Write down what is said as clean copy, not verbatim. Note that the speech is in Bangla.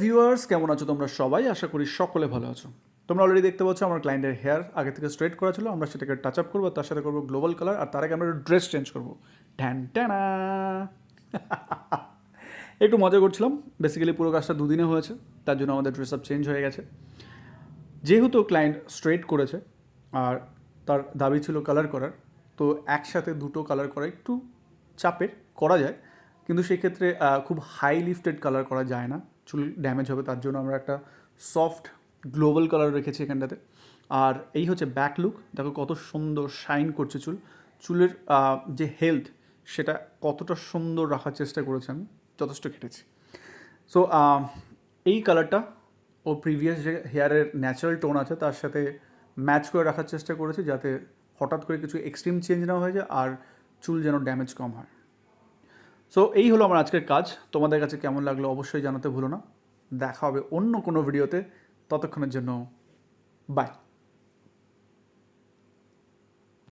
ভিউয়ার্স, কেমন আছো তোমরা সবাই? আশা করি সকলে ভালো আছো। তোমরা অলরেডি দেখতে পাচ্ছ আমার ক্লায়েন্টের হেয়ার আগে থেকে স্ট্রেট করা ছিল, আমরা সেটাকে টাচ আপ করবো, তার সাথে করবো গ্লোবাল কালার, আর তার আগে আমরা ড্রেস চেঞ্জ করবো। ঢ্যান ট্যানা একটু মজা করছিলাম। বেসিক্যালি পুরো কাজটা দুদিনে হয়েছে, তার জন্য আমাদের ড্রেস আপ চেঞ্জ হয়ে গেছে। যেহেতু ক্লায়েন্ট স্ট্রেট করেছে আর তার দাবি ছিল কালার করার, তো একসাথে দুটো কালার করা একটু চাপের, করা যায়, কিন্তু সেই ক্ষেত্রে খুব হাই লিফটেড কালার করা যায় না, চুল ড্যামেজ হবে। তার জন্য আমরা একটা সফট গ্লোবাল কালার রেখেছি এখানটাতে। আর এই হচ্ছে ব্যাক লুক, দেখো কত সুন্দর শাইন করছে চুল। চুলের যে হেলথ সেটা কতটা সুন্দর রাখার চেষ্টা করেছি আমি, যথেষ্ট কেটেছি। সো এই কালারটা ও প্রিভিয়াস যে হেয়ারের ন্যাচারাল টোন আছে তার সাথে ম্যাচ করে রাখার চেষ্টা করেছি, যাতে হঠাৎ করে কিছু এক্সট্রিম চেঞ্জ না হয়ে যায় আর চুল যেন ড্যামেজ কম হয়। সো এই হলো আমার আজকের কাজ। তোমাদের কাছে কেমন লাগলো অবশ্যই জানাতে ভুলো না। দেখা হবে অন্য কোনো ভিডিওতে, ততক্ষণের জন্য বাই।